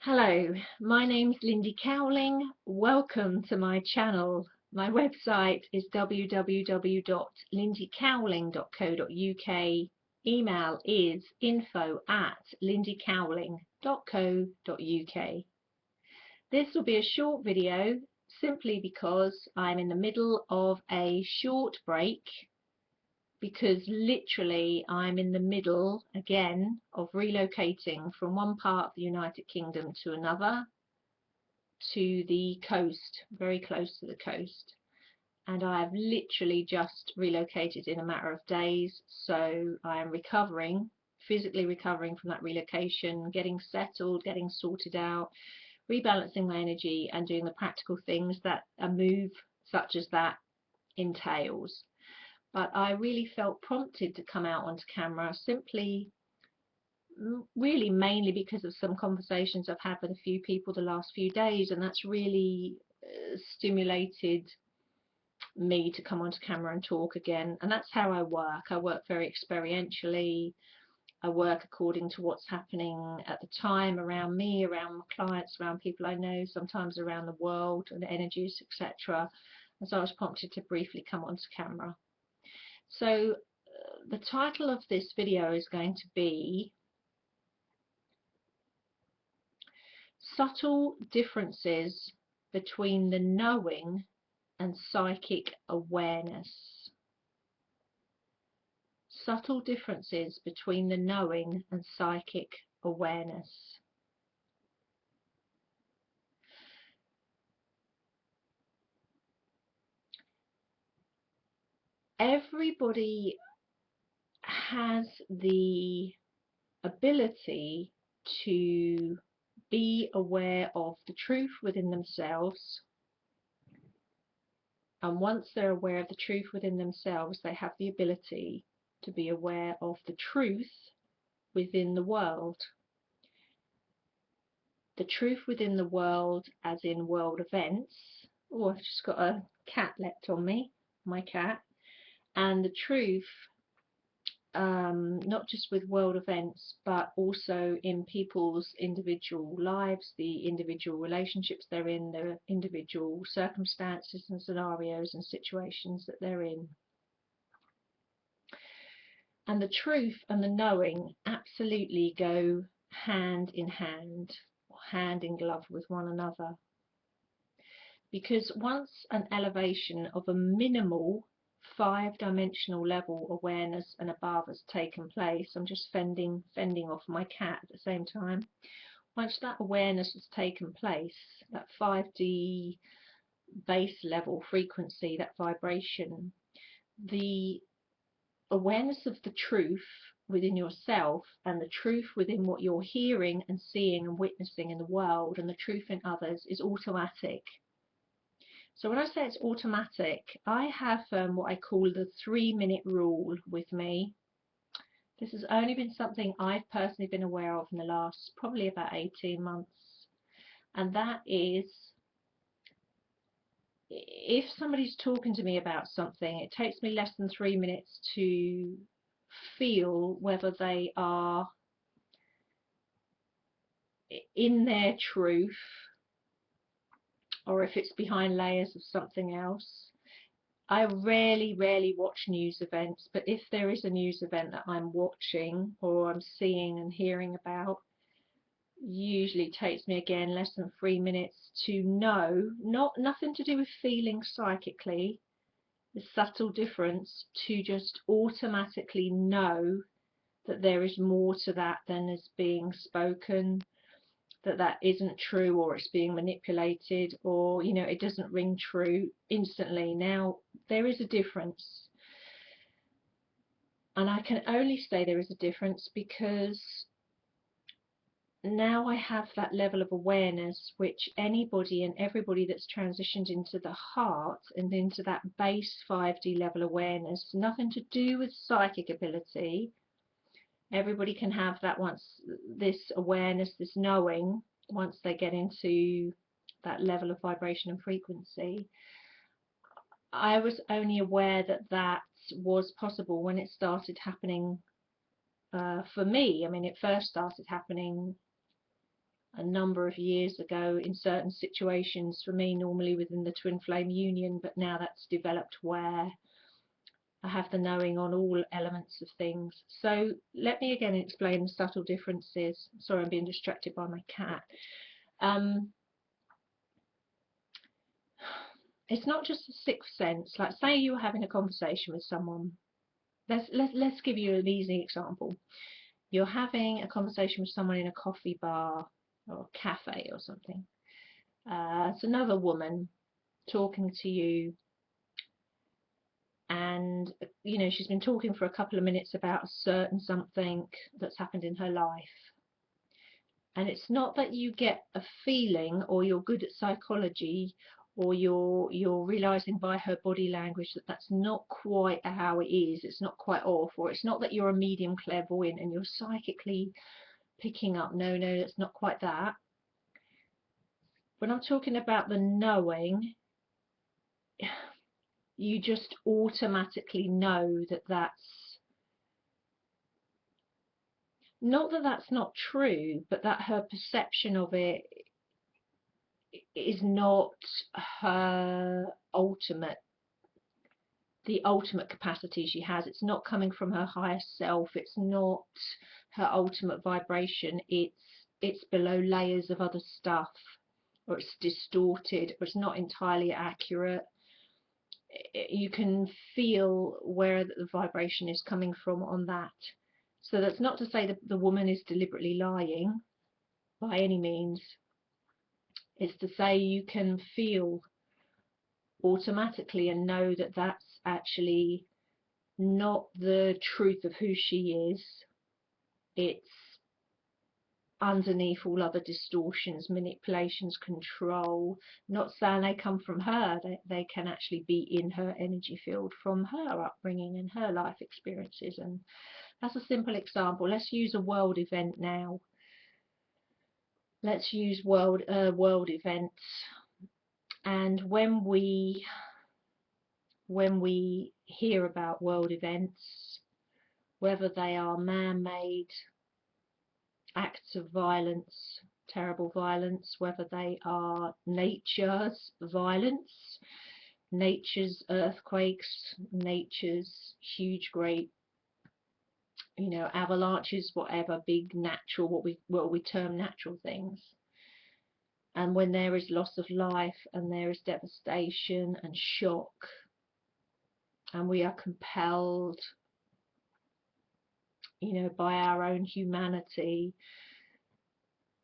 Hello, my name's Lindy Cowling. Welcome to my channel. My website is www.lindycowling.co.uk. Email is info@lindycowling.co.uk. This will be a short video simply because I'm in the middle of a short break, because literally I'm in the middle again of relocating from one part of the United Kingdom to another, to the coast, very close to the coast, and I have literally just relocated in a matter of days. So I am recovering, physically recovering from that relocation, getting settled, getting sorted out, rebalancing my energy and doing the practical things that a move such as that entails. But I really felt prompted to come out onto camera, simply really mainly because of some conversations I've had with a few people the last few days, and that's really stimulated me to come onto camera and talk again. And that's how I work. I work very experientially. I work according to what's happening at the time around me, around my clients, around people I know, sometimes around the world and energies, etc. And so I was prompted to briefly come onto camera. So the title of this video is going to be Subtle Differences Between the Knowing and Psychic Awareness. Subtle differences between the knowing and psychic awareness. Everybody has the ability to be aware of the truth within themselves, and once they're aware of the truth within themselves, they have the ability to be aware of the truth within the world. The truth within the world as in world events. Oh, I've just got a cat leapt on me, my cat. And the truth, not just with world events, but also in people's individual lives, the individual relationships they're in, the individual circumstances and scenarios and situations that they're in. And the truth and the knowing absolutely go hand in hand, or hand in glove with one another. Because once an elevation of a minimal 5-dimensional level awareness and above has taken place, I'm just fending off my cat at the same time. Once that awareness has taken place, that 5D base level frequency, that vibration, the awareness of the truth within yourself and the truth within what you're hearing and seeing and witnessing in the world and the truth in others is automatic. So when I say it's automatic, I have what I call the 3-minute rule with me. This has only been something I've personally been aware of in the last probably about 18 months. And that is, if somebody's talking to me about something, it takes me less than 3 minutes to feel whether they are in their truth or if it's behind layers of something else. I rarely watch news events, but if there is a news event that I'm watching or I'm seeing and hearing about, usually takes me again less than 3 minutes to know, nothing to do with feeling psychically, the subtle difference, to just automatically know that there is more to that than is being spoken, that isn't true, or it's being manipulated, or it doesn't ring true instantly. Now there is a difference, and I can only say there is a difference because now I have that level of awareness which anybody and everybody that's transitioned into the heart and into that base 5D level awareness, nothing to do with psychic ability. Everybody can have that once, this awareness, this knowing, once they get into that level of vibration and frequency. I was only aware that that was possible when it started happening for me. I mean, it first started happening a number of years ago in certain situations, for me normally within the twin flame union, but now that's developed where I have the knowing on all elements of things. So let me again explain the subtle differences. Sorry, I'm being distracted by my cat. It's not just a sixth sense. Like, say you're having a conversation with someone. Let's give you an easy example. You're having a conversation with someone in a coffee bar or a cafe or something. It's another woman talking to you, and you know, she's been talking for a couple of minutes about a certain something that's happened in her life. And it's not that you get a feeling, or you're good at psychology, or you're realizing by her body language that that's not quite how it is, it's not quite off, or it's not that you're a medium clairvoyant and you're psychically picking up, no, it's not quite that. When I'm talking about the knowing, you just automatically know that that's not that that's not true, but that her perception of it is not her the ultimate capacity she has. It's not coming from her higher self. It's not her ultimate vibration. It's below layers of other stuff, or it's distorted, or it's not entirely accurate. You can feel where the vibration is coming from on that. So that's not to say that the woman is deliberately lying by any means. It's to say you can feel automatically and know that that's actually not the truth of who she is. It's underneath all other distortions, manipulations, control. Not saying they come from her, they can actually be in her energy field from her upbringing and her life experiences. And that's a simple example. Let's use a world event now. Let's use world events. And when we hear about world events, whether they are man-made acts of violence, terrible violence, whether they are nature's violence, nature's earthquakes, nature's huge, great, you know, avalanches, whatever, big natural, what we term natural things. And when there is loss of life and there is devastation and shock, and we are compelled, you know, by our own humanity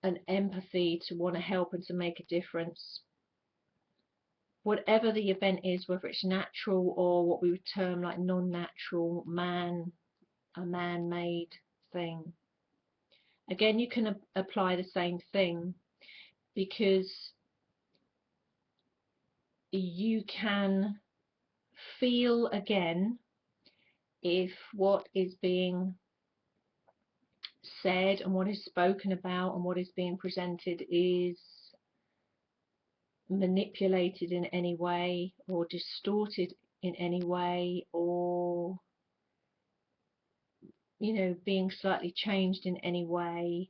and empathy to want to help and to make a difference, whatever the event is, whether it's natural or what we would term like non-natural, a man-made thing. Again, you can apply the same thing, because you can feel again if what is being said and what is spoken about and what is being presented is manipulated in any way or distorted in any way, or you know, being slightly changed in any way,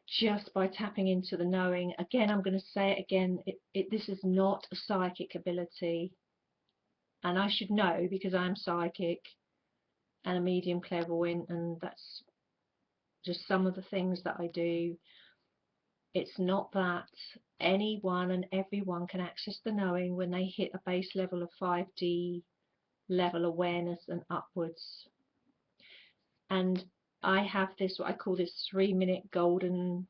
just by tapping into the knowing. Again, I'm going to say it again, this is not a psychic ability, and I should know because I'm psychic and a medium clairvoyant, and that's just some of the things that I do. It's not that. Anyone and everyone can access the knowing when they hit a base level of 5D level awareness and upwards. And I have this, what I call this 3-minute golden,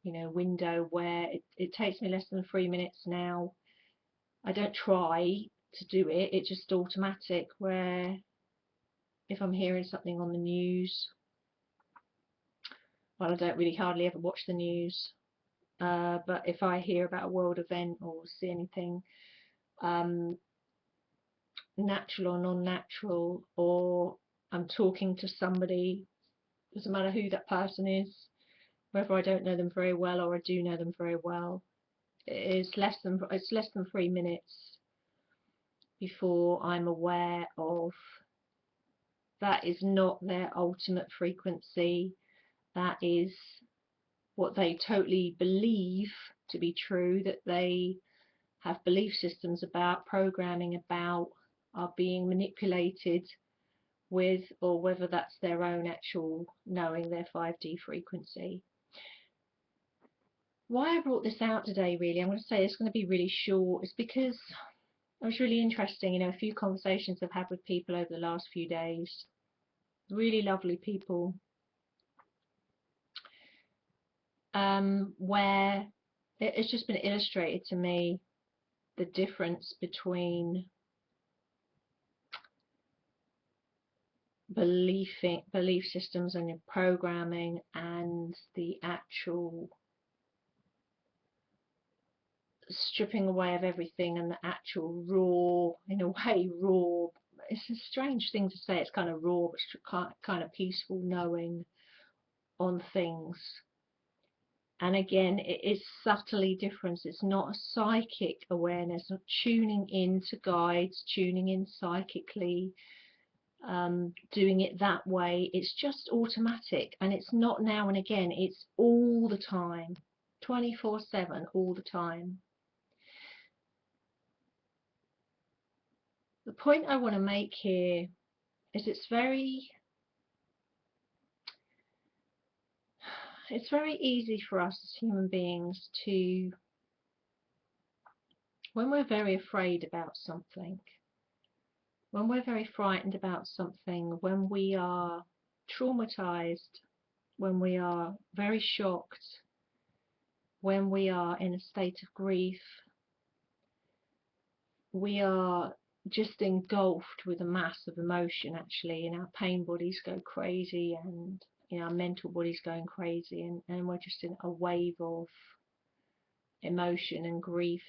you know, window where it takes me less than 3 minutes now. I don't try to do it, it's just automatic, where if I'm hearing something on the news, well, I don't really hardly ever watch the news, but if I hear about a world event or see anything, natural or non-natural, or I'm talking to somebody, doesn't matter who that person is, whether I don't know them very well or I do know them very well, it's less than 3 minutes before I'm aware of that is not their ultimate frequency. that is what they totally believe to be true, that they have belief systems about, programming about, are being manipulated with, or whether that's their own actual knowing, their 5D frequency. Why I brought this out today, really, I'm going to say it's going to be really short, is because it was really interesting. You know, a few conversations I've had with people over the last few days, really lovely people, where it's just been illustrated to me the difference between belief systems and your programming and the actual stripping away of everything, and the actual raw, in a way, raw, it's a strange thing to say, it's kind of raw but kind of peaceful knowing on things. And again, it is subtly different. It's not a psychic awareness, not tuning in to guides, tuning in psychically, doing it that way. It's just automatic, and it's not now and again, it's all the time, 24/7, all the time. The point I want to make here is it's very easy for us as human beings to, when we're very afraid about something, when we're very frightened about something, when we are traumatized, when we are very shocked, when we are in a state of grief, we are just engulfed with a mass of emotion, actually, and our pain bodies go crazy, and our mental body's going crazy, and we're just in a wave of emotion and grief.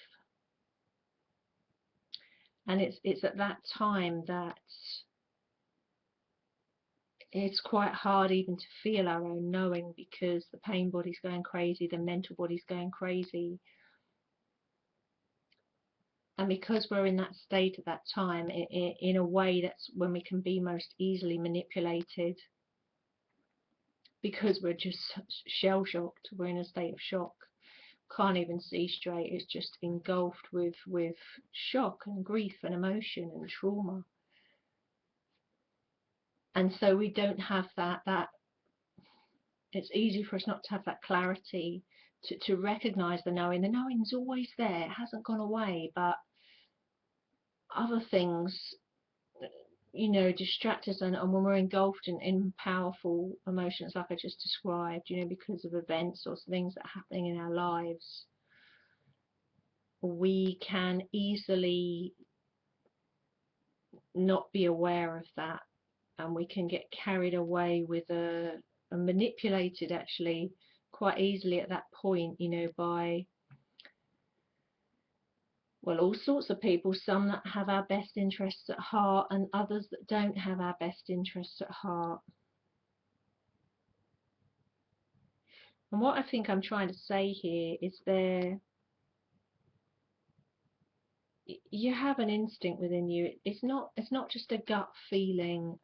And it's at that time that it's quite hard even to feel our own knowing, because the pain body's going crazy, the mental body's going crazy. And because we're in that state at that time, in a way, that's when we can be most easily manipulated, because we're just shell shocked, we're in a state of shock, can't even see straight, it's just engulfed with shock and grief and emotion and trauma. And so we don't have that it's easy for us not to have that clarity to recognize the knowing. The knowing's always there, it hasn't gone away, but other things, distract us, and when we're engulfed in powerful emotions like I just described, because of events or things that are happening in our lives, we can easily not be aware of that, and we can get carried away with and manipulated, actually, quite easily at that point, by, well, all sorts of people, some that have our best interests at heart and others that don't have our best interests at heart. And what I think I'm trying to say here is you have an instinct within you. It's not just a gut feeling.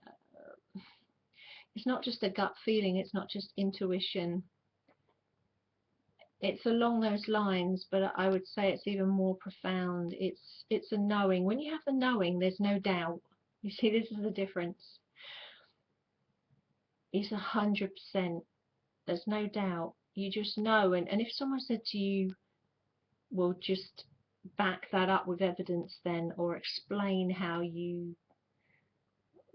It's not just a gut feeling. It's not just intuition. It's along those lines, but I would say it's even more profound. It's a knowing. When you have the knowing, there's no doubt. You see, this is the difference. It's 100%. There's no doubt. You just know. And if someone said to you, well, just back that up with evidence then, or explain how you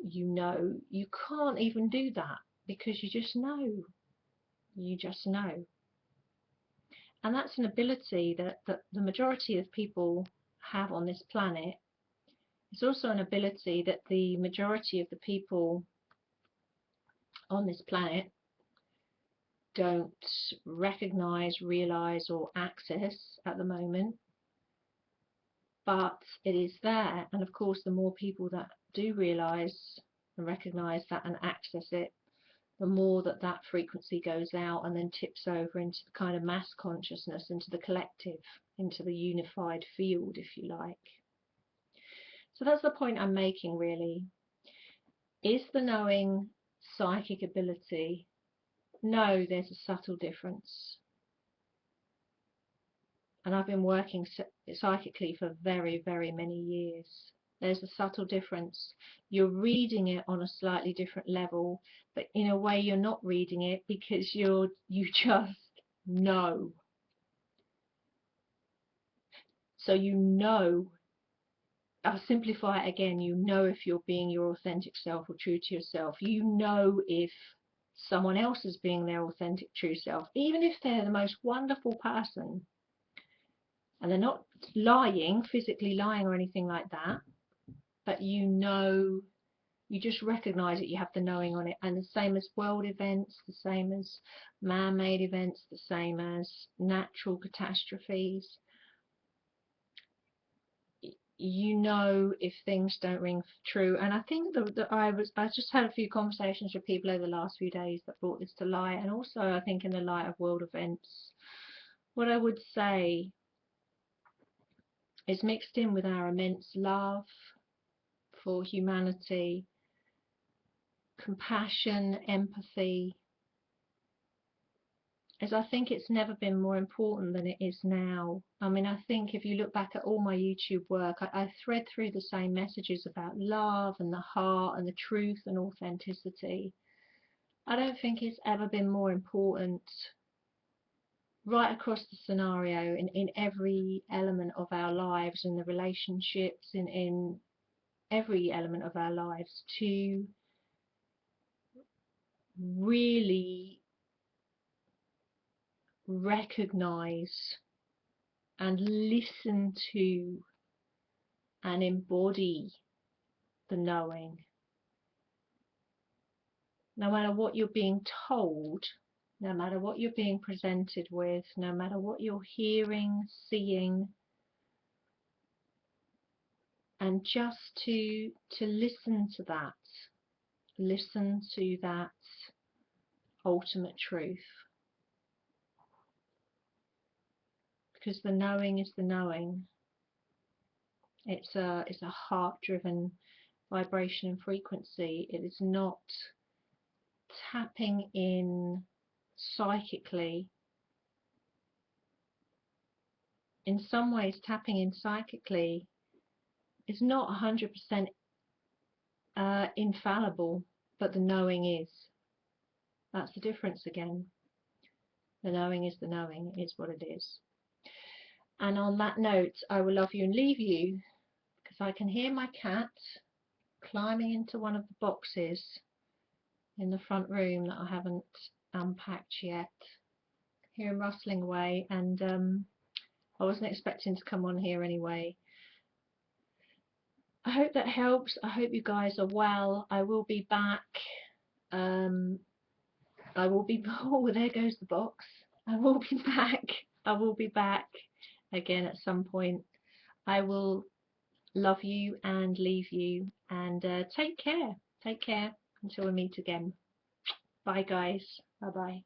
know, you can't even do that, because you just know. You just know. And that's an ability that the majority of people have on this planet. It's also an ability that the majority of the people on this planet don't recognize, realize, or access at the moment. But it is there, and of course the more people that do realize and recognize that and access it, the more that frequency goes out and then tips over into the kind of mass consciousness, into the collective, into the unified field, if you like. So that's the point I'm making, really. Is the knowing psychic ability, know there's a subtle difference. And I've been working psychically for very, very many years. There's a subtle difference. You're reading it on a slightly different level, but in a way you're not reading it because you just know. So you know, I'll simplify it again, you know if you're being your authentic self or true to yourself. You know if someone else is being their authentic true self, even if they're the most wonderful person and they're not lying, physically lying or anything like that, but you know, you just recognize it, you have the knowing on it. And the same as world events, the same as man-made events, the same as natural catastrophes. You know if things don't ring true. And I think that I just had a few conversations with people over the last few days that brought this to light, and also I think in the light of world events, what I would say is mixed in with our immense love for humanity, compassion, empathy, is I think it's never been more important than it is now. I mean, I think if you look back at all my YouTube work, I thread through the same messages about love and the heart and the truth and authenticity. I don't think it's ever been more important right across the scenario, in every element of our lives, in the relationships, in every element of our lives, to really recognize and listen to and embody the knowing. No matter what you're being told, no matter what you're being presented with, no matter what you're hearing, seeing, and just to listen to that ultimate truth, because the knowing is the knowing. It's a heart-driven vibration and frequency. It is not tapping in psychically. In some ways, tapping in psychically is not 100% infallible, but the knowing is. That's the difference again. The knowing is the knowing, it is what it is. And on that note, I will love you and leave you, because I can hear my cat climbing into one of the boxes in the front room that I haven't unpacked yet. Hear him rustling away, and I wasn't expecting to come on here anyway. I hope that helps. I hope you guys are well. I will be back. I will be, oh, there goes the box. I will be back. I will be back again at some point. I will love you and leave you, and take care. Take care until we meet again. Bye guys. Bye bye.